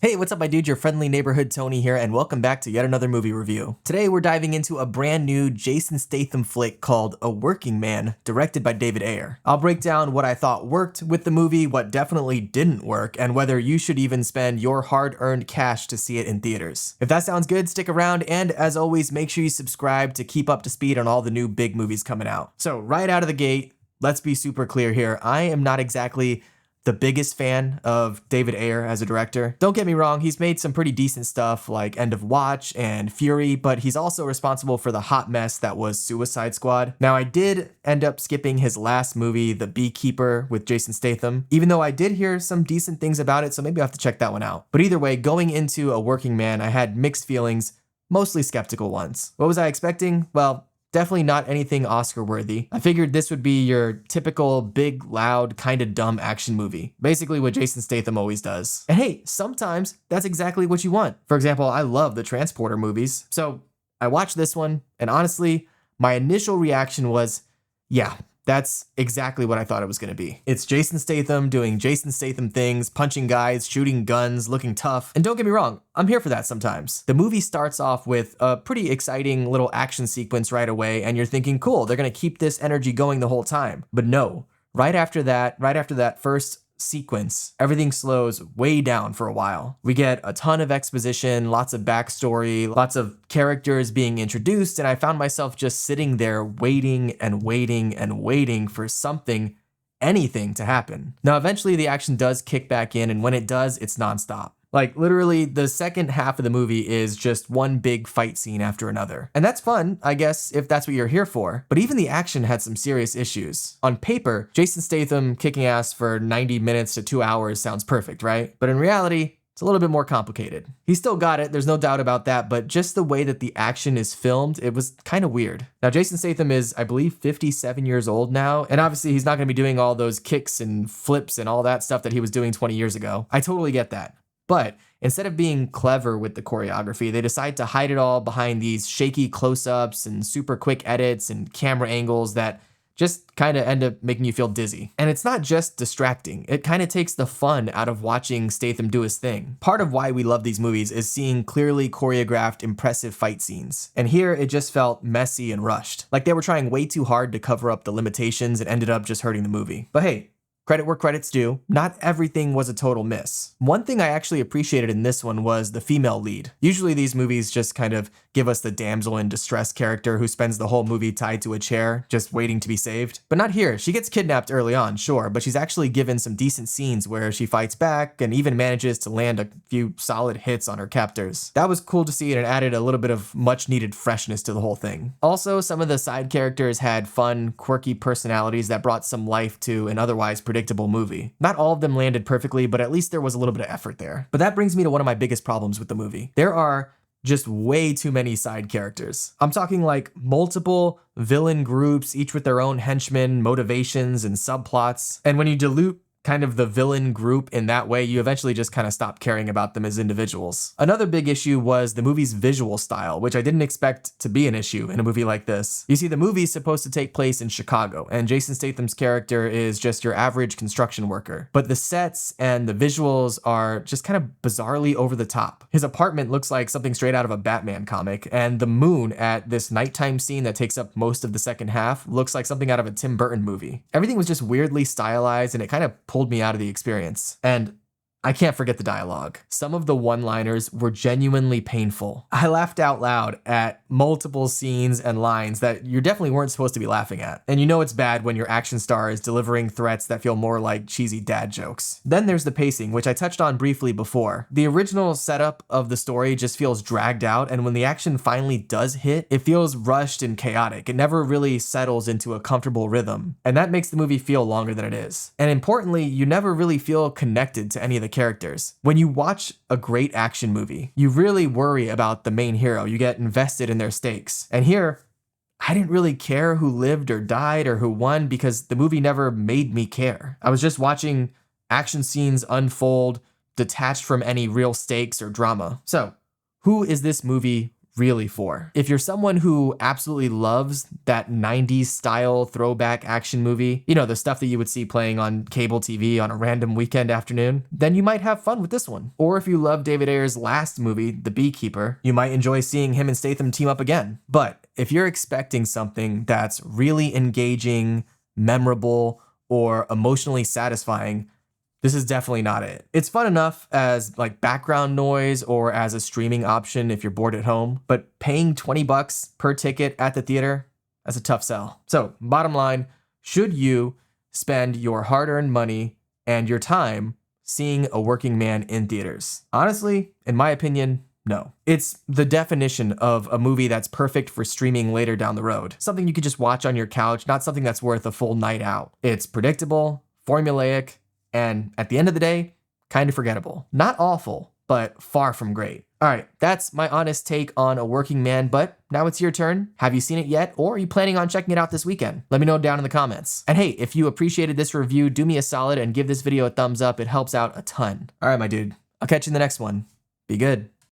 Hey, what's up my dude? Your friendly neighborhood Tony here, and welcome back to yet another movie review. Today we're diving into a brand new Jason Statham flick called A Working Man, directed by David Ayer. I'll break down what I thought worked with the movie, what definitely didn't work, and whether you should even spend your hard-earned cash to see it in theaters. If that sounds good, stick around, and as always, make sure you subscribe to keep up to speed on all the new big movies coming out. So right out of the gate, let's be super clear here. I am not exactly the biggest fan of David Ayer as a director. Don't get me wrong, he's made some pretty decent stuff like End of Watch and Fury, but he's also responsible for the hot mess that was Suicide Squad. Now, I did end up skipping his last movie, The Beekeeper with Jason Statham, even though I did hear some decent things about it, so maybe I'll have to check that one out. But either way, going into A Working Man, I had mixed feelings, mostly skeptical ones. What was I expecting? Well, definitely not anything Oscar worthy. I figured this would be your typical big, loud, kinda dumb action movie. Basically what Jason Statham always does. And hey, sometimes that's exactly what you want. For example, I love the Transporter movies. So I watched this one, and honestly, my initial reaction was, yeah, that's exactly what I thought it was gonna be. It's Jason Statham doing Jason Statham things, punching guys, shooting guns, looking tough. And don't get me wrong, I'm here for that sometimes. The movie starts off with a pretty exciting little action sequence right away, and you're thinking, cool, they're gonna keep this energy going the whole time. But no, right after that first sequence, everything slows way down for a while. We get a ton of exposition, lots of backstory, lots of characters being introduced, and I found myself just sitting there waiting and waiting and waiting for anything to happen. Now, eventually the action does kick back in, and when it does, it's nonstop. Like, literally, the second half of the movie is just one big fight scene after another. And that's fun, I guess, if that's what you're here for. But even the action had some serious issues. On paper, Jason Statham kicking ass for 90 minutes to 2 hours sounds perfect, right? But in reality, it's a little bit more complicated. He still got it, there's no doubt about that, but just the way that the action is filmed, it was kind of weird. Now, Jason Statham is, I believe, 57 years old now, and obviously he's not gonna be doing all those kicks and flips and all that stuff that he was doing 20 years ago. I totally get that. But instead of being clever with the choreography, they decide to hide it all behind these shaky close-ups and super quick edits and camera angles that just kind of end up making you feel dizzy. And it's not just distracting, it kind of takes the fun out of watching Statham do his thing. Part of why we love these movies is seeing clearly choreographed, impressive fight scenes. And here it just felt messy and rushed. Like they were trying way too hard to cover up the limitations and ended up just hurting the movie. But hey, credit where credit's due, not everything was a total miss. One thing I actually appreciated in this one was the female lead. Usually these movies just kind of give us the damsel in distress character who spends the whole movie tied to a chair, just waiting to be saved. But not here. She gets kidnapped early on, sure, but she's actually given some decent scenes where she fights back and even manages to land a few solid hits on her captors. That was cool to see, and it added a little bit of much needed freshness to the whole thing. Also, some of the side characters had fun, quirky personalities that brought some life to an otherwise predictable movie. Not all of them landed perfectly, but at least there was a little bit of effort there. But that brings me to one of my biggest problems with the movie. There are just way too many side characters. I'm talking like multiple villain groups, each with their own henchmen, motivations, and subplots. And when you dilute kind of the villain group in that way, you eventually just kind of stop caring about them as individuals. Another big issue was the movie's visual style, which I didn't expect to be an issue in a movie like this. You see, the movie's supposed to take place in Chicago, and Jason Statham's character is just your average construction worker. But the sets and the visuals are just kind of bizarrely over the top. His apartment looks like something straight out of a Batman comic, and the moon at this nighttime scene that takes up most of the second half looks like something out of a Tim Burton movie. Everything was just weirdly stylized, and it kind of pulled me out of the experience. And I can't forget the dialogue. Some of the one-liners were genuinely painful. I laughed out loud at multiple scenes and lines that you definitely weren't supposed to be laughing at. And you know it's bad when your action star is delivering threats that feel more like cheesy dad jokes. Then there's the pacing, which I touched on briefly before. The original setup of the story just feels dragged out, and when the action finally does hit, it feels rushed and chaotic. It never really settles into a comfortable rhythm, and that makes the movie feel longer than it is. And importantly, you never really feel connected to any of the characters. When you watch a great action movie, you really worry about the main hero. You get invested in their stakes. And here, I didn't really care who lived or died or who won because the movie never made me care. I was just watching action scenes unfold, detached from any real stakes or drama. So, who is this movie really for. If you're someone who absolutely loves that 90s style throwback action movie, you know, the stuff that you would see playing on cable TV on a random weekend afternoon, then you might have fun with this one. Or if you love David Ayer's last movie, The Beekeeper, you might enjoy seeing him and Statham team up again. But if you're expecting something that's really engaging, memorable, or emotionally satisfying, this is definitely not it. It's fun enough as like background noise or as a streaming option if you're bored at home, but paying $20 per ticket at the theater, that's a tough sell. So bottom line, should you spend your hard-earned money and your time seeing A Working Man in theaters? Honestly, in my opinion, no. It's the definition of a movie that's perfect for streaming later down the road. Something you could just watch on your couch, not something that's worth a full night out. It's predictable, formulaic, and at the end of the day, kind of forgettable. Not awful, but far from great. All right, that's my honest take on A Working Man, but now it's your turn. Have you seen it yet, or are you planning on checking it out this weekend? Let me know down in the comments. And hey, if you appreciated this review, do me a solid and give this video a thumbs up. It helps out a ton. All right, my dude, I'll catch you in the next one. Be good.